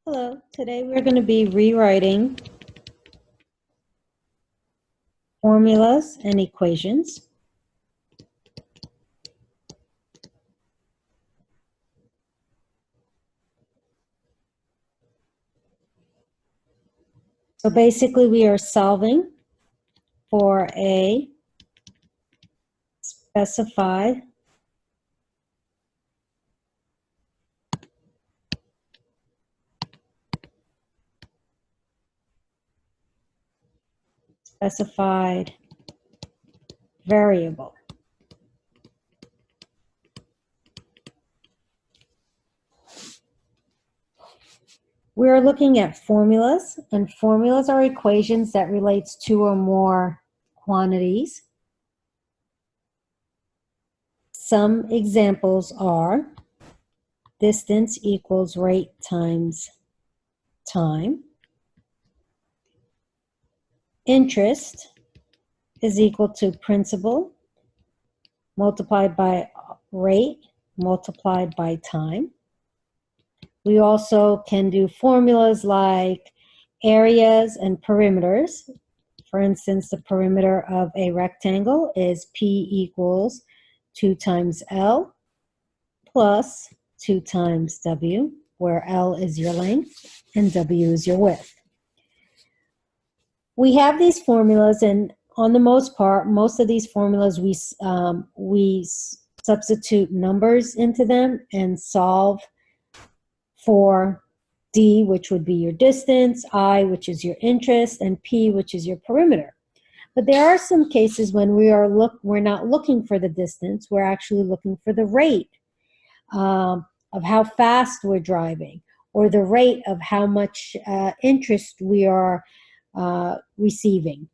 Hello, today we're going to be rewriting formulas and equations. So basically we are solving for a specified variable. We're looking at formulas, and formulas are equations that relates two or more quantities. Some examples are distance equals rate times time. Interest is equal to principal multiplied by rate multiplied by time. We also can do formulas like areas and perimeters. For instance, the perimeter of a rectangle is P equals 2 times L plus 2 times W, where L is your length and W is your width. We have these formulas, and on the most part, most of these formulas we substitute numbers into them and solve for D, which would be your distance, I, which is your interest, and P, which is your perimeter. But there are some cases when we're not looking for the distance, we're actually looking for the rate of how fast we're driving, or the rate of how much interest we are receiving.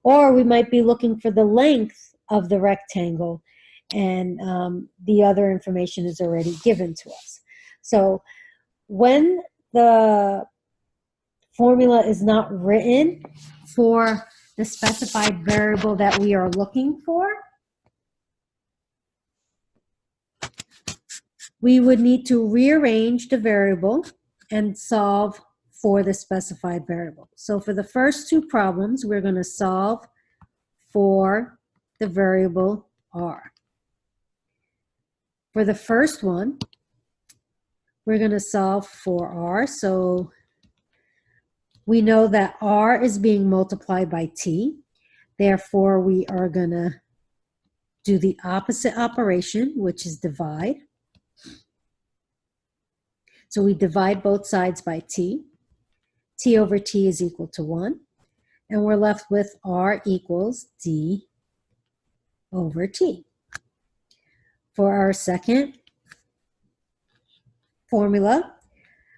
Or we might be looking for the length of the rectangle, and the other information is already given to us. So when the formula is not written for the specified variable that we are looking for, we would need to rearrange the variable and solve for the specified variable. So for the first two problems, we're going to solve for the variable r. For the first one, we're going to solve for r. So we know that r is being multiplied by t. Therefore, we are going to do the opposite operation, which is divide. So we divide both sides by t. T over t is equal to 1. And we're left with r equals d over t. For our second formula,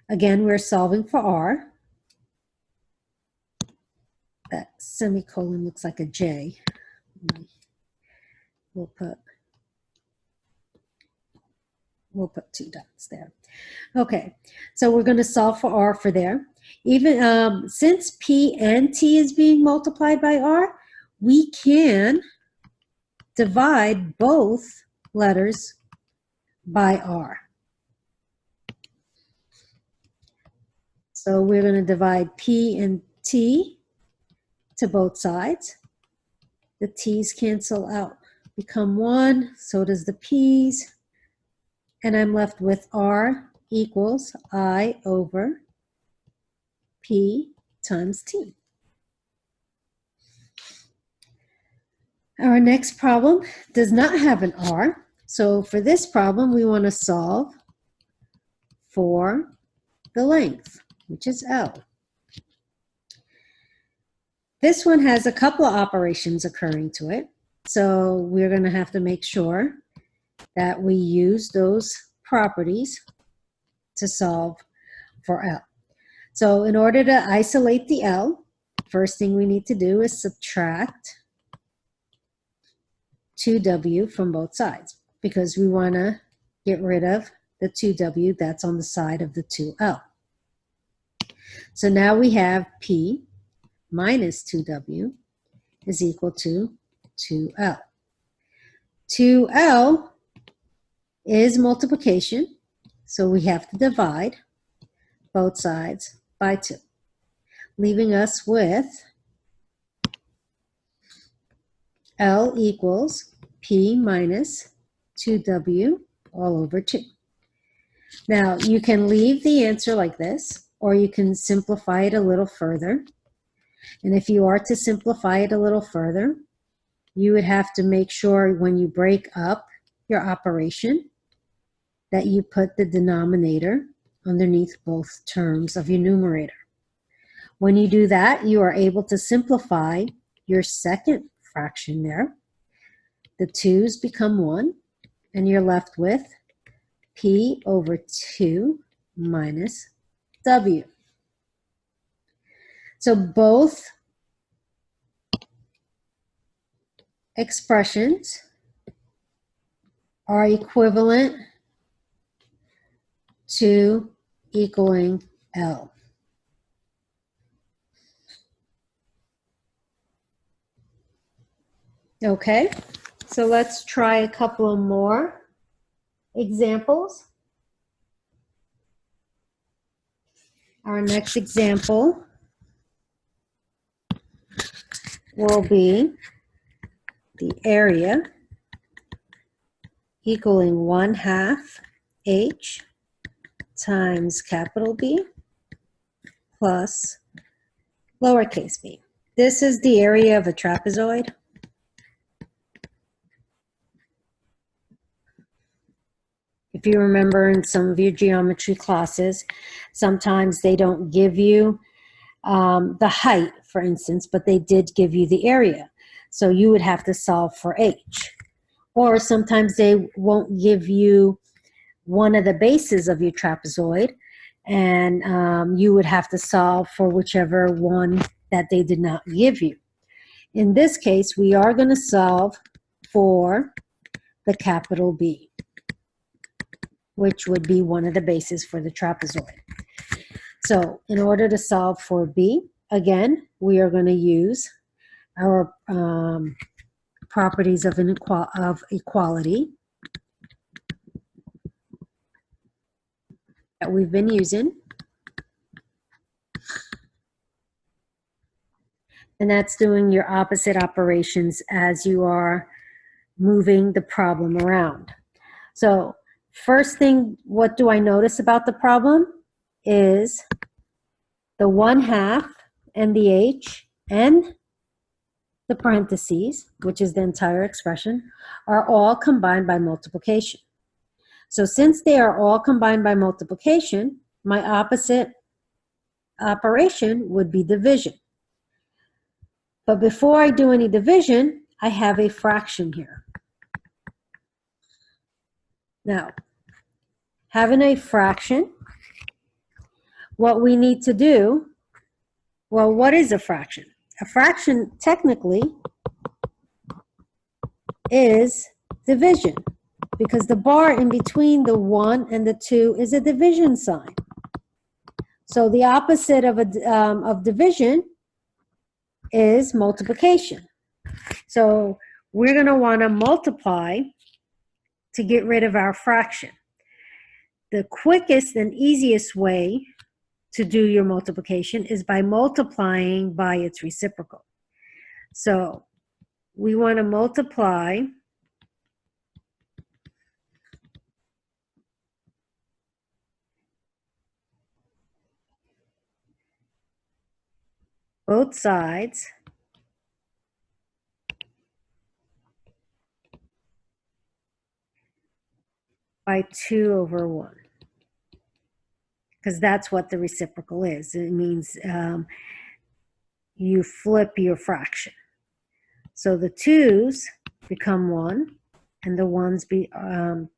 again, we're solving for r. That semicolon looks like a J. We'll put 2 dots there. Okay, so we're going to solve for r for there. Even since p and t is being multiplied by r, we can divide both letters by r. So we're going to divide p and t to both sides. The t's cancel out, become 1, so does the p's. And I'm left with r equals I over p times t. Our next problem does not have an r. So for this problem, we want to solve for the length, which is L. This one has a couple of operations occurring to it. So we're going to have to make sure that we use those properties to solve for L. So in order to isolate the L, first thing we need to do is subtract 2w from both sides, because we want to get rid of the 2w that's on the side of the 2L. So now we have P minus 2w is equal to 2L. 2L is multiplication, so we have to divide both sides by 2, leaving us with L equals P minus 2W all over 2. Now, you can leave the answer like this, or you can simplify it a little further. And if you are to simplify it a little further, you would have to make sure when you break up your operation that you put the denominator underneath both terms of your numerator. When you do that, you are able to simplify your second fraction there. The 2's become 1, and you're left with P over 2 minus W. So both expressions are equivalent to equaling L. Okay, so let's try a couple of more examples. Our next example will be the area equaling 1/2 H times capital B plus lowercase b. This is the area of a trapezoid. If you remember in some of your geometry classes, sometimes they don't give you the height, for instance, but they did give you the area. So you would have to solve for H. Or sometimes they won't give you one of the bases of your trapezoid, and you would have to solve for whichever one that they did not give you. In this case, we are going to solve for the capital B, which would be one of the bases for the trapezoid. So in order to solve for B, again, we are going to use our properties of equality that we've been using. And that's doing your opposite operations as you are moving the problem around. So first thing, what do I notice about the problem is the 1/2 and the H and the parentheses, which is the entire expression, are all combined by multiplication. So since they are all combined by multiplication, my opposite operation would be division. But before I do any division, I have a fraction here. Now, having a fraction, what we need to do, well, what is a fraction? A fraction technically is division, because the bar in between the 1 and the 2 is a division sign. So the opposite of division is multiplication. So we're going to want to multiply to get rid of our fraction. The quickest and easiest way to do your multiplication is by multiplying by its reciprocal. So we want to multiply both sides by 2 over 1. Because that's what the reciprocal is. It means you flip your fraction. So the 2's become 1, and the 1's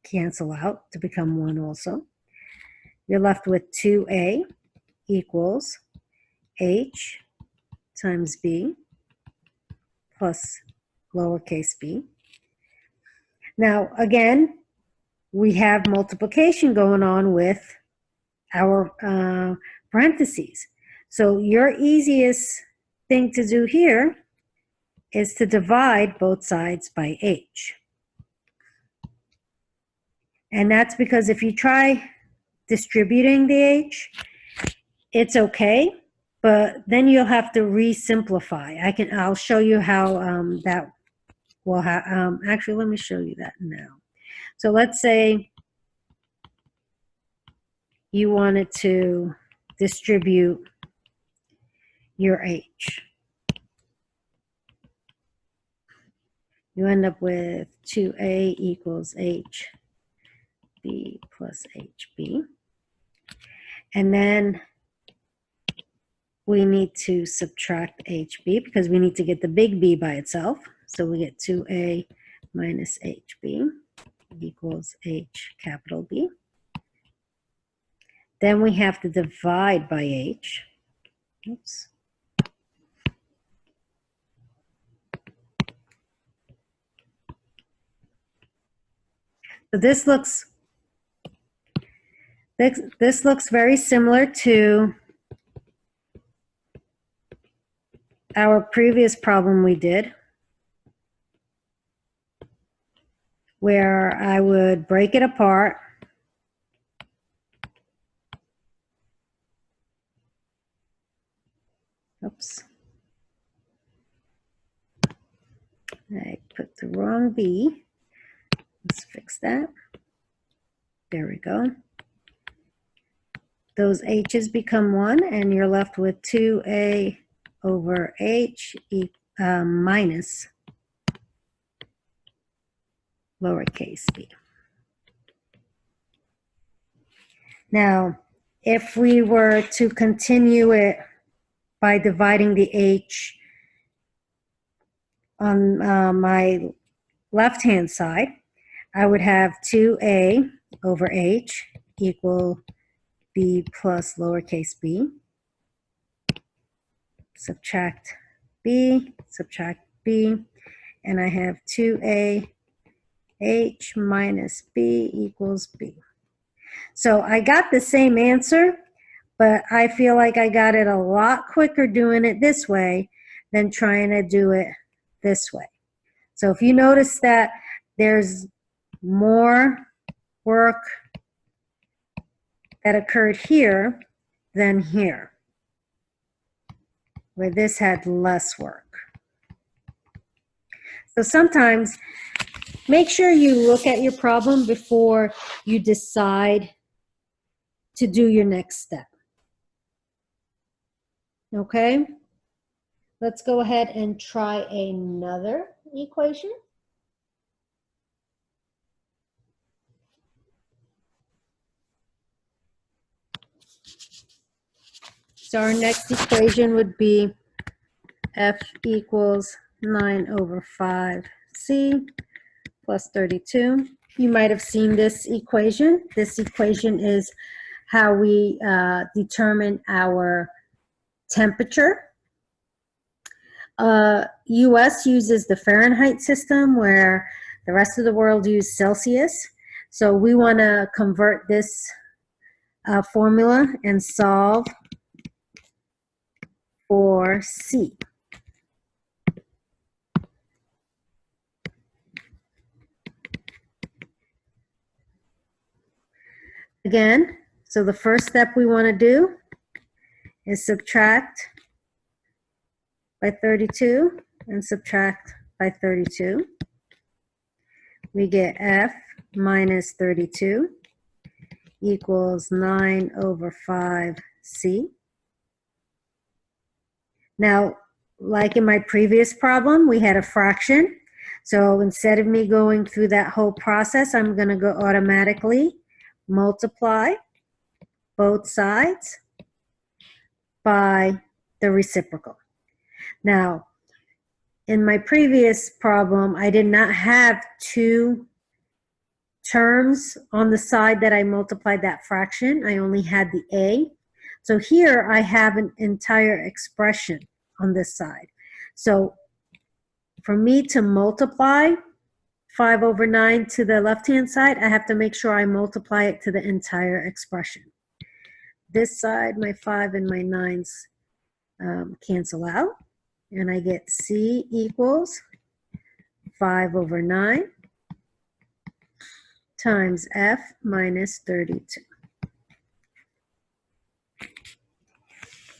cancel out to become 1 also. You're left with 2a equals h times b plus lowercase b. Now, again, we have multiplication going on with our parentheses. So your easiest thing to do here is to divide both sides by h. And that's because if you try distributing the h, it's okay, but then you'll have to re-simplify. I'll show you how that will actually, let me show you that now. So let's say you wanted to distribute your H. You end up with 2A equals HB plus HB. And then we need to subtract HB because we need to get the big B by itself. So we get 2A minus HB equals H capital B. Then we have to divide by H. Oops. So this looks very similar to our previous problem we did, where I would break it apart. Oops. I put the wrong B. Let's fix that. There we go. Those H's become 1, and you're left with 2A over H minus lowercase b. Now, if we were to continue it by dividing the H on my left-hand side, I would have 2A over H equal B plus lowercase b. Subtract B, and I have 2A H minus B equals B. So I got the same answer, but I feel like I got it a lot quicker doing it this way than trying to do it this way. So if you notice that there's more work that occurred here than here, where this had less work. So sometimes make sure you look at your problem before you decide to do your next step. Okay? Let's go ahead and try another equation. So our next equation would be F equals 9 over 5C plus 32. You might have seen this equation. This equation is how we determine our temperature. US uses the Fahrenheit system, where the rest of the world uses Celsius. So we want to convert this formula and solve for C. Again, so the first step we want to do is subtract by 32 and subtract by 32. We get F minus 32 equals 9 over 5C. Now, like in my previous problem, we had a fraction. So instead of me going through that whole process, I'm going to go automatically multiply both sides by the reciprocal. Now, in my previous problem, I did not have two terms on the side that I multiplied that fraction. I only had the A. So here I have an entire expression on this side. So for me to multiply 5 over 9 to the left-hand side, I have to make sure I multiply it to the entire expression. This side, my 5 and my 9s cancel out, and I get C equals 5 over 9 times F minus 32.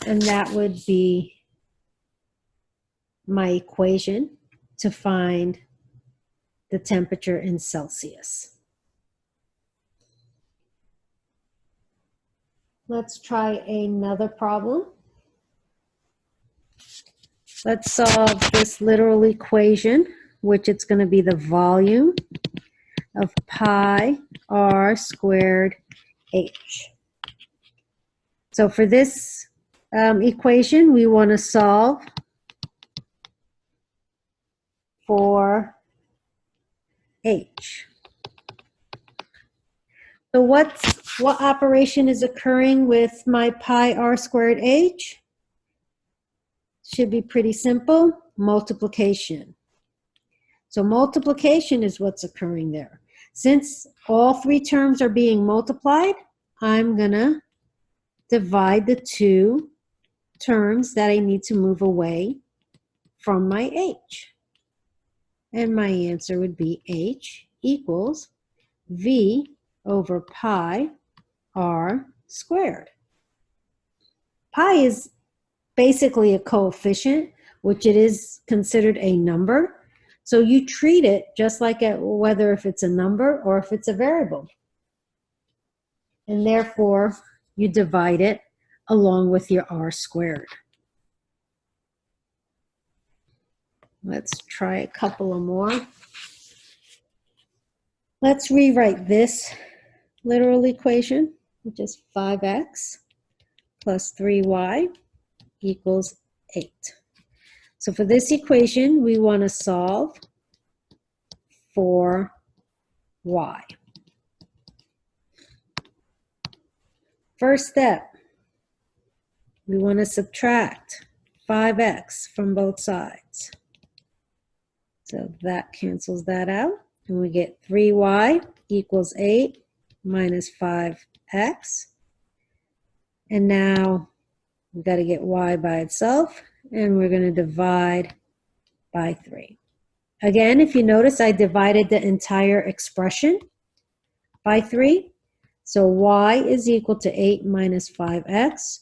And that would be my equation to find the temperature in Celsius. Let's try another problem. Let's solve this literal equation, which it's going to be the volume of pi r squared h. So for this equation, we want to solve for h. So what operation is occurring with my pi r squared h? Should be pretty simple, multiplication. So multiplication is what's occurring there. Since all three terms are being multiplied, I'm going to divide the two terms that I need to move away from my h. And my answer would be h equals v over pi r squared. Pi is basically a coefficient, which it is considered a number. So you treat it just like whether if it's a number or if it's a variable. And therefore, you divide it along with your r squared. Let's try a couple of more. Let's rewrite this literal equation, which is 5x plus 3y equals 8. So for this equation, we want to solve for y. First step, we want to subtract 5x from both sides. So that cancels that out. And we get 3y equals 8 minus 5x. And now we've got to get y by itself, and we're going to divide by 3. Again, if you notice, I divided the entire expression by 3. So y is equal to 8 minus 5x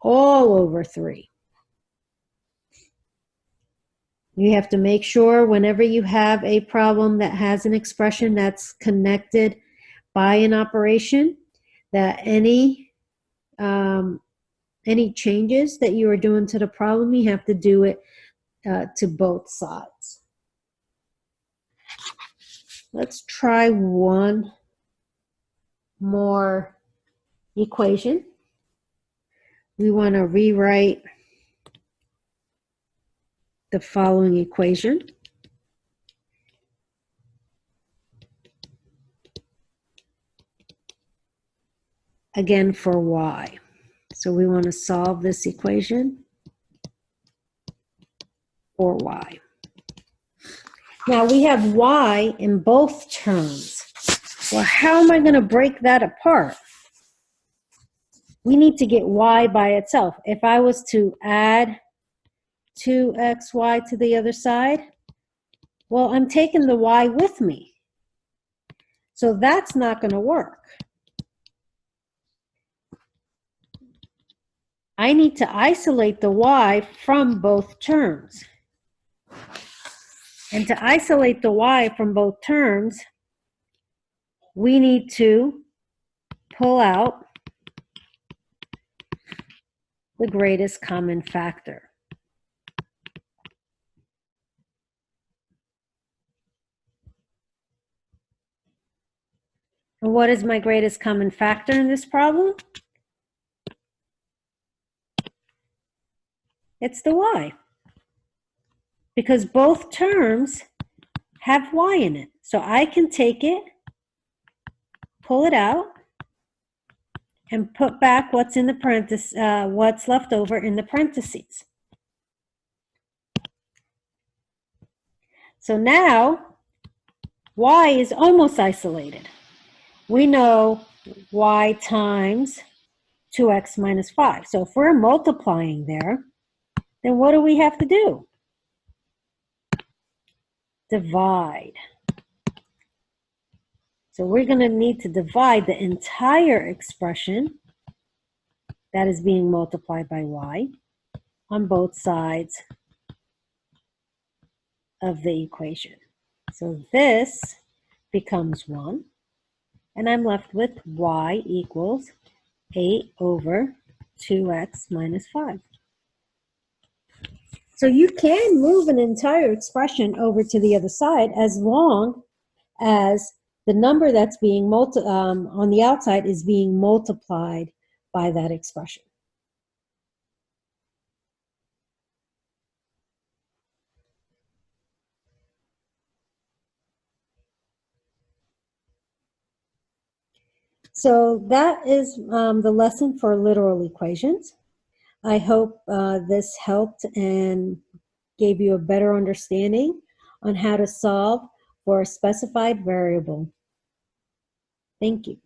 all over 3. You have to make sure whenever you have a problem that has an expression that's connected by an operation, that any changes that you are doing to the problem, you have to do it to both sides. Let's try one more equation. We want to rewrite the following equation. Again for y. So we want to solve this equation for y. Now we have y in both terms. Well, how am I going to break that apart? We need to get y by itself. If I was to add 2xy to the other side, well, I'm taking the y with me. So that's not going to work. I need to isolate the y from both terms. And to isolate the y from both terms, we need to pull out the greatest common factor. And what is my greatest common factor in this problem? It's the y. Because both terms have y in it. So I can take it, pull it out, and put back what's in the parentheses, what's left over in the parentheses. So now y is almost isolated. We know y times 2x minus 5. So if we're multiplying there, then what do we have to do? Divide. So we're going to need to divide the entire expression that is being multiplied by y on both sides of the equation. So this becomes 1, and I'm left with y equals 8 over 2x minus 5. So you can move an entire expression over to the other side as long as the number that's being on the outside is being multiplied by that expression. So that is the lesson for literal equations. I hope this helped and gave you a better understanding on how to solve for a specified variable. Thank you.